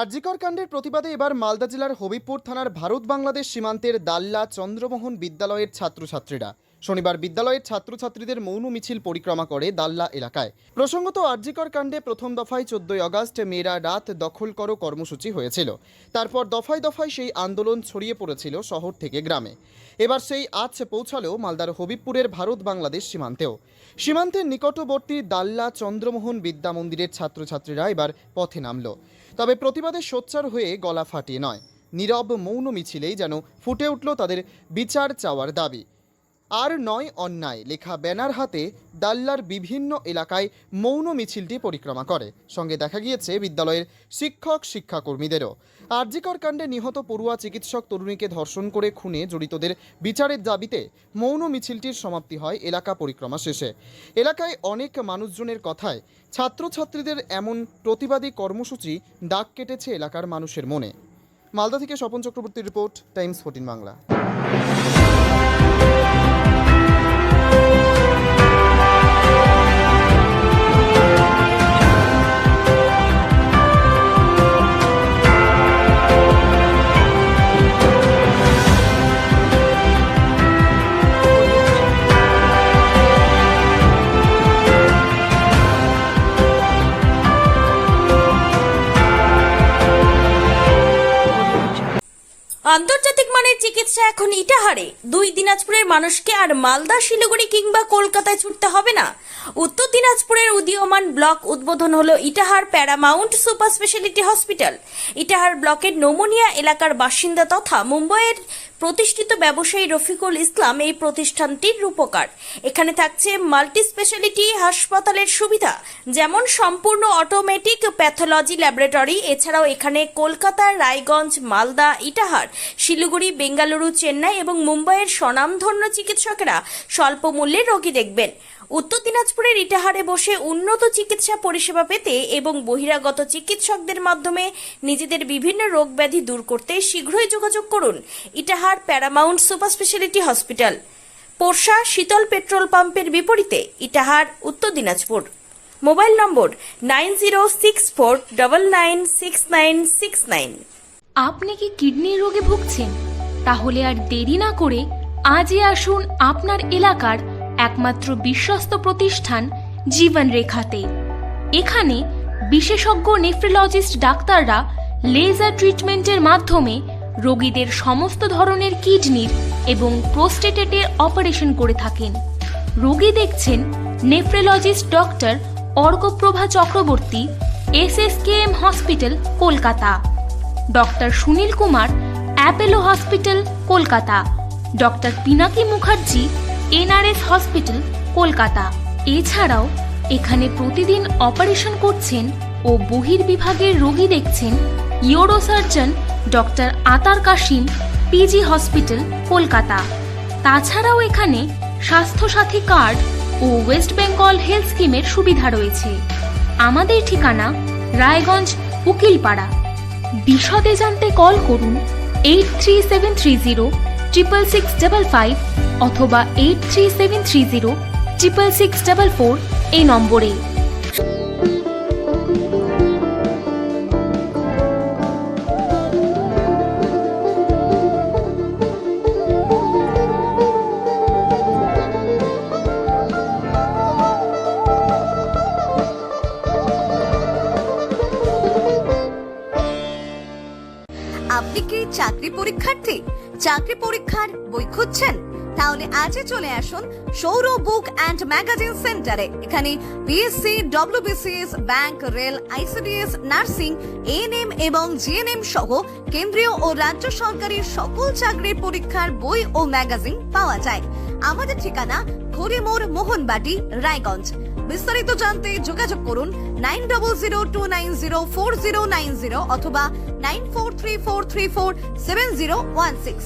আরজিকর কাণ্ডের প্রতিবাদে এবার মালদা জেলার হবিবপুর থানার ভারত বাংলাদেশ সীমান্তের দাল্লা চন্দ্রমোহন বিদ্যালয়ের ছাত্রছাত্রীরা শনিবার বিদ্যালয়ের ছাত্রছাত্রীদের মৌন মিছিল পরিক্রমা করে দাল্লা এলাকায়। প্রসঙ্গত, আরজিকর কাণ্ডে প্রথম দফায় 14 আগস্ট মেয়েরা রাত দখল করো কর্মসূচি হয়েছিল। তারপর দফায় দফায় সেই আন্দোলন ছড়িয়ে পড়েছিল শহর থেকে গ্রামে। এবার সেই আজ পৌঁছালো মালদার হবিবপুরের ভারত বাংলাদেশ সীমান্তেও। সীমান্তের নিকটবর্তী দাল্লা চন্দ্রমোহন বিদ্যা মন্দিরের ছাত্রছাত্রীরা এবার পথে নামল। তবে প্রতিবাদে সোচ্চার হয়ে গলা ফাটিয়ে নয়, নীরব মৌন মিছিলেই যেন ফুটে উঠল তাদের বিচার চাওয়ার দাবি। আর নয় অন্যায় লেখা ব্যানার হাতে দাল্লার বিভিন্ন এলাকায় মৌন মিছিলটি পরিক্রমা করে। সঙ্গে দেখা গিয়েছে বিদ্যালয়ের শিক্ষক শিক্ষাকর্মীদেরও। আরজিকর কাণ্ডে নিহত পড়ুয়া চিকিৎসক তরুণীকে ধর্ষণ করে খুনে জড়িতদের বিচারের দাবিতে মৌন মিছিলটির সমাপ্তি হয় এলাকা পরিক্রমা শেষে। এলাকায় অনেক মানুষজনের কথায় ছাত্রছাত্রীদের এমন প্রতিবাদী কর্মসূচি দাগ কেটেছে এলাকার মানুষের মনে। মালদা থেকে স্বপন চক্রবর্তীর রিপোর্ট, টাইমস 14 বাংলা। আন্তর্জাতিক মানের চিকিৎসা এখন ইটাহারে। 2 দিনাজপুরের মানুষকে আর মালদা, শিলিগুড়ি কিংবা কলকাতায় ছুটতে হবে না। উত্তর দিনাজপুরের উদীয়মান ব্লক উদ্বোধন হলো Itahar paramount super speciality hospital. Itahar ব্লকের নোমনিয়া এলাকার বাসিন্দা তথা মুম্বাইয়ের প্রতিষ্ঠিত ব্যবসায়ী রফিকুল ইসলাম এই প্রতিষ্ঠানটির রূপকার। এখানে থাকছে মাল্টি স্পেশালিটি হাসপাতালের সুবিধা, যেমন সম্পূর্ণ অটোমেটিক প্যাথোলজি ল্যাবরেটরি। এছাড়াও এখানে কলকাতা, রায়গঞ্জ, মালদা, ইটাহার, শিলিগুড়ি, বেঙ্গালুরু, চেন্নাই এবং মুম্বাইয়ের স্বনামধন্য চিকিৎসকেরা স্বল্প মূল্যে রোগী দেখবেন। উত্তর দিনাজপুরের ইটাহারে বসে উন্নত চিকিৎসা পরিষেবা পেতে এবং বহিরাগত চিকিৎসকদের মাধ্যমে নিজেদের বিভিন্ন রোগ ব্যাধি দূর করতে শীঘ্রই যোগাযোগ করুন Itahar paramount super speciality hospital, Porsha Sheetal petrol পাম্পের বিপরীতে, ইটাহার, উত্তর দিনাজপুর। মোবাইল নম্বর 9064996969। আপনি কি কিডনি রোগে ভুগছেন? তাহলে আর দেরি না করে আজই আসুন আপনার এলাকার একমাত্র বিশ্বস্ত প্রতিষ্ঠান জীবন রেখাতে। এখানে বিশেষজ্ঞ নেফ্রোলজিস্ট ডাক্তাররা লেজার ট্রিটমেন্টের মাধ্যমে রোগীদের সমস্ত ধরনের কিডনির এবং প্রোস্টেটের অপারেশন করে থাকেন। রোগী দেখছেন nephrologist doctor Arkaprabha Chakraborty, SSKM hospital, Kolkata. Doctor Sunil Kumar, Apollo hospital, Kolkata. Doctor Pinaki Mukherjee, NRS hospital, Kolkata. এছাড়াও এখানে প্রতিদিন অপারেশন করছেন ও বহির্বিভাগের রোগী দেখছেন ইউরোসার্জন ডক্টর আতার কাশিম, PG হসপিটাল, কলকাতা। তাছাড়াও এখানে স্বাস্থ্যসাথী কার্ড ও ওয়েস্ট বেঙ্গল হেলথ স্কিমের সুবিধা রয়েছে। আমাদের ঠিকানা রায়গঞ্জ, উকিলপাড়া। বিশদে জানতে কল করুন 8373066655 অথবা 8373066644 এই নম্বরে। আপনি কি চাকরি পরীক্ষার্থী? চাকরি পরীক্ষার বই খুঁজছেন? তাহলে আজই চলে আসুন সৌর বুক অ্যান্ড ম্যাগাজিন সেন্টারে। এখানে BSc, WBCS, bank, rail, ICDS, nursing, ANM এবং GNM সহ কেন্দ্রীয় ও রাজ্য সরকারি সকল চাকরির পরীক্ষার বই ও ম্যাগাজিন পাওয়া যায়। আমাদের ঠিকানা ঘড়িমোড়, মোহনবাটি, রায়গঞ্জ। বিস্তারিত জানতে যোগাযোগ করুন 9002904090 অথবা 9434347016।